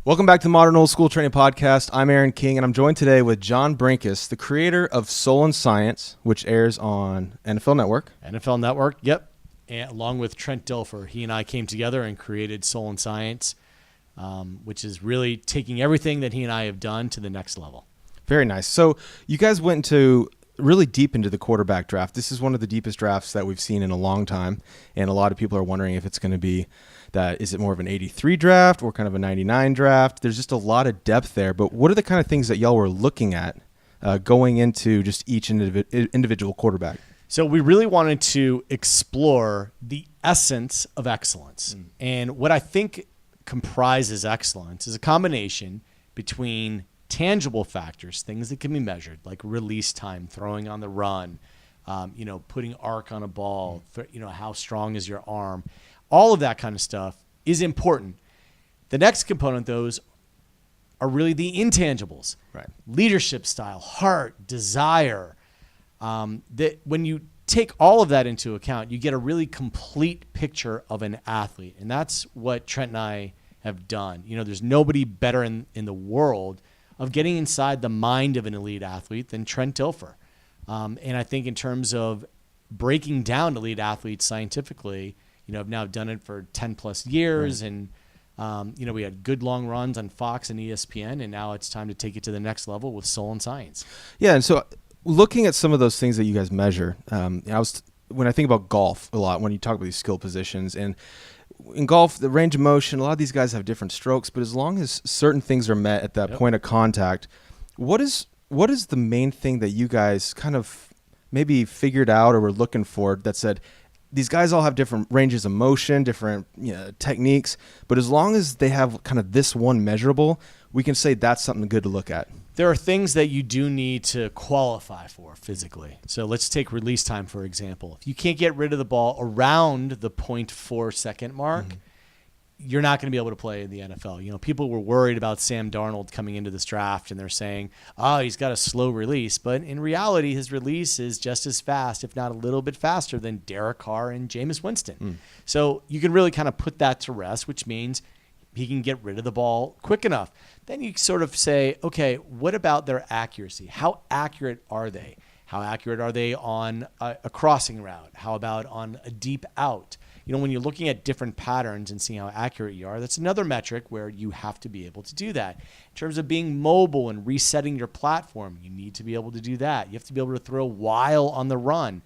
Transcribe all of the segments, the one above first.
Welcome back to the Modern Old School Training Podcast. I'm Aaron King, and I'm joined today with John Brenkus, the creator of Soul and Science, which airs on NFL Network. NFL Network, yep. And along with Trent Dilfer, he and I came together and created Soul and Science, which is really taking everything that he and I have done to the next level. Very nice. So you guys went really deep into the quarterback draft. This is one of the deepest drafts that we've seen in a long time, and a lot of people are wondering if it's going to be is it more of an 83 draft or kind of a 99 draft? There's just a lot of depth there, but what are the kind of things that y'all were looking at going into just each individual quarterback? So we really wanted to explore the essence of excellence. And what I think comprises excellence is a combination between tangible factors, things that can be measured, like release time, throwing on the run, putting arc on a ball, how strong is your arm. All of that kind of stuff is important. The next component, those are really the intangibles, right? Leadership style, heart, desire. That when you take all of that into account, you get a really complete picture of an athlete. And that's what Trent and I have done. There's nobody better in the world of getting inside the mind of an elite athlete than Trent Dilfer. And I think in terms of breaking down elite athletes scientifically, I've now done it for 10 plus years, right. And we had good long runs on Fox and ESPN, and now it's time to take it to the next level with Soul and Science. Yeah, and so looking at some of those things that you guys measure, when I think about golf a lot, when you talk about these skill positions, and in golf, the range of motion, a lot of these guys have different strokes, but as long as certain things are met at that point of contact, what is the main thing that you guys kind of maybe figured out or were looking for that said, these guys all have different ranges of motion, different techniques, but as long as they have kind of this one measurable, we can say that's something good to look at. There are things that you do need to qualify for physically. So let's take release time, for example. If you can't get rid of the ball around the 0.4 second mark, you're not going to be able to play in the NFL. People were worried about Sam Darnold coming into this draft, and they're saying, he's got a slow release. But in reality, his release is just as fast, if not a little bit faster, than Derek Carr and Jameis Winston. So you can really kind of put that to rest, which means he can get rid of the ball quick enough. Then you sort of say, okay, what about their accuracy? How accurate are they? How accurate are they on a crossing route? How about on a deep out? When you're looking at different patterns and seeing how accurate you are, that's another metric where you have to be able to do that. In terms of being mobile and resetting your platform, you need to be able to do that. You have to be able to throw while on the run.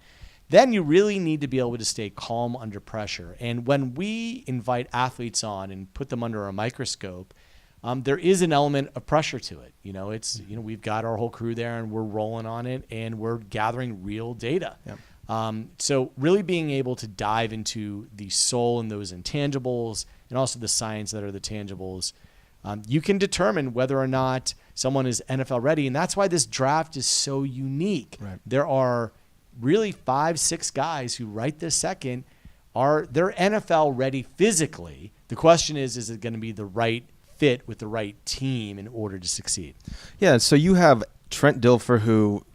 Then you really need to be able to stay calm under pressure. And when we invite athletes on and put them under a microscope, there is an element of pressure to it. We've got our whole crew there and we're rolling on it and we're gathering real data. Yep. So really being able to dive into the soul and those intangibles and also the science that are the tangibles, you can determine whether or not someone is NFL ready. And that's why this draft is so unique. Right. There are really 5-6 guys who right this second they're NFL ready physically. The question is it going to be the right fit with the right team in order to succeed? Yeah, so you have Trent Dilfer, who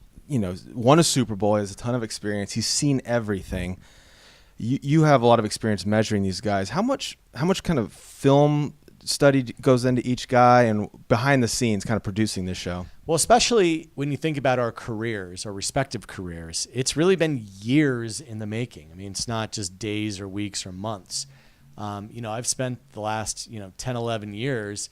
won a Super Bowl, has a ton of experience. He's seen everything. You have a lot of experience measuring these guys. How much kind of film study goes into each guy and behind the scenes kind of producing this show? Well, especially when you think about our careers, our respective careers, it's really been years in the making. I mean, it's not just days or weeks or months. I've spent the last 10, 11 years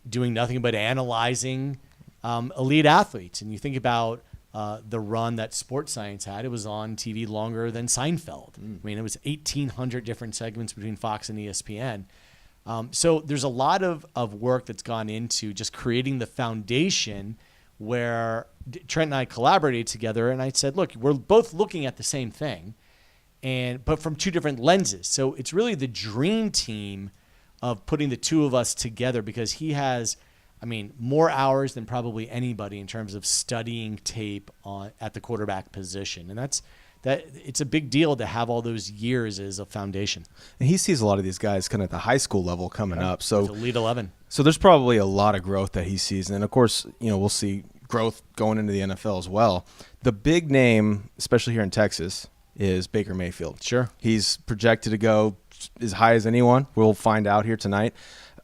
doing nothing but analyzing elite athletes. And you think about the run that Sports Science had, it was on TV longer than Seinfeld. I mean, it was 1,800 different segments between Fox and ESPN. So there's a lot of work that's gone into just creating the foundation where Trent and I collaborated together. And I said, look, we're both looking at the same thing, but from two different lenses. So it's really the dream team of putting the two of us together because he has more hours than probably anybody in terms of studying tape at the quarterback position. And it's a big deal to have all those years as a foundation. And he sees a lot of these guys kind of at the high school level coming up. So Elite 11. So there's probably a lot of growth that he sees. And of course, we'll see growth going into the NFL as well. The big name, especially here in Texas, is Baker Mayfield. Sure. He's projected to go as high as anyone. We'll find out here tonight.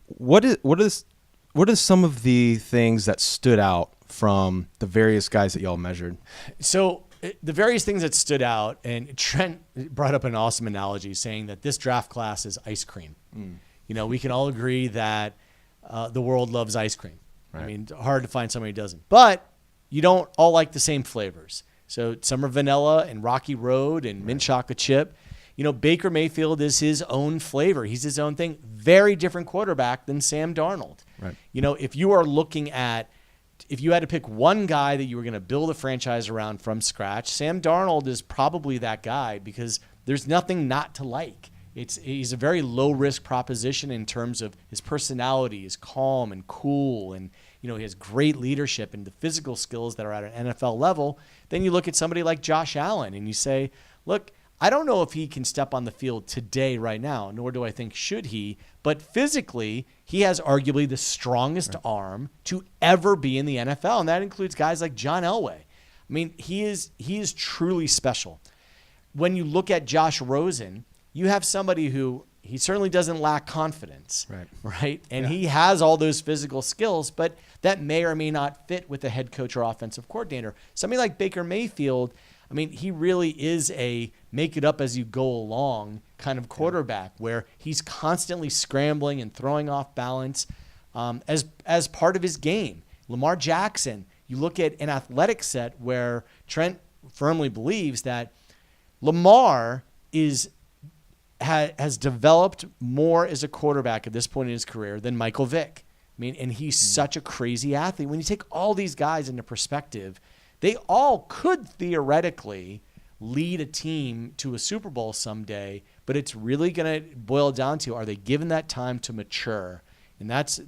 What is what are some of the things that stood out from the various guys that y'all measured? So the various things that stood out, and Trent brought up an awesome analogy saying that this draft class is ice cream. We can all agree that the world loves ice cream. Right. I mean, hard to find somebody who doesn't. But you don't all like the same flavors. So some are vanilla and Rocky Road and mint chocolate chip. Baker Mayfield is his own flavor. He's his own thing. Very different quarterback than Sam Darnold. Right. If you are looking at, if you had to pick one guy that you were going to build a franchise around from scratch, Sam Darnold is probably that guy because there's nothing not to like. He's a very low-risk proposition in terms of his personality is calm and cool, and he has great leadership and the physical skills that are at an NFL level. Then you look at somebody like Josh Allen and you say, look, I don't know if he can step on the field today right now, nor do I think should he, but physically he has arguably the strongest arm to ever be in the NFL, and that includes guys like John Elway. I mean, he is truly special. When you look at Josh Rosen, you have somebody who he certainly doesn't lack confidence, right? And he has all those physical skills, but that may or may not fit with the head coach or offensive coordinator. Somebody like Baker Mayfield, I mean, he really is a make it up as you go along kind of quarterback where he's constantly scrambling and throwing off balance as part of his game. Lamar Jackson, you look at an athletic set where Trent firmly believes that Lamar has developed more as a quarterback at this point in his career than Michael Vick. I mean, and he's such a crazy athlete. When you take all these guys into perspective, they all could theoretically lead a team to a Super Bowl someday, but it's really going to boil down to, are they given that time to mature? And that's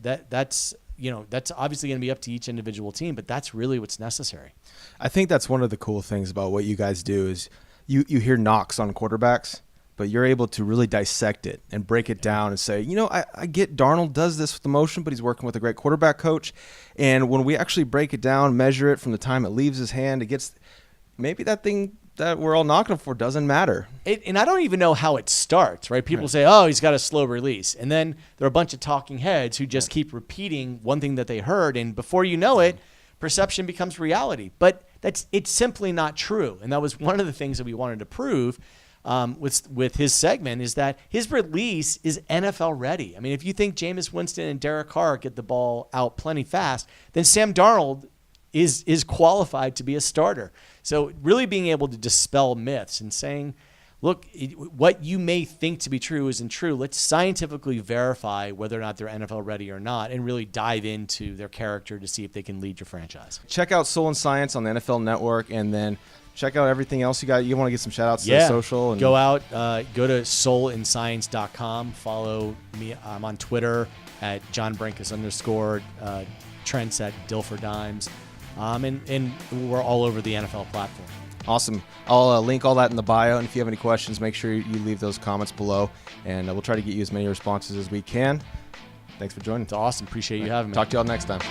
obviously going to be up to each individual team, but that's really what's necessary. I think that's one of the cool things about what you guys do is you hear knocks on quarterbacks, but you're able to really dissect it and break it down and say, I get Darnold does this with the motion, but he's working with a great quarterback coach. And when we actually break it down, measure it from the time it leaves his hand, it gets maybe that thing that we're all knocking for doesn't matter. And I don't even know how it starts, right? People say, oh, he's got a slow release. And then there are a bunch of talking heads who just keep repeating one thing that they heard. And before you know it, perception becomes reality. But it's simply not true. And that was one of the things that we wanted to prove with his segment, is that his release is NFL ready. I mean, if you think Jameis Winston and Derek Carr get the ball out plenty fast, then Sam Darnold is qualified to be a starter. So really being able to dispel myths and saying, look, what you may think to be true isn't true. Let's scientifically verify whether or not they're NFL ready or not, and really dive into their character to see if they can lead your franchise. Check out Soul and Science on the NFL Network, and then check out everything else you got. You want to get some shout outs to social? And go out, go to soulandscience.com. Follow me. I'm on Twitter at John Brenkus _ Trent's at Dilfer Dimes. And we're all over the NFL platform. Awesome. I'll link all that in the bio. And if you have any questions, make sure you leave those comments below. And we'll try to get you as many responses as we can. Thanks for joining. It's awesome. Appreciate you having me. Talk to y'all next time.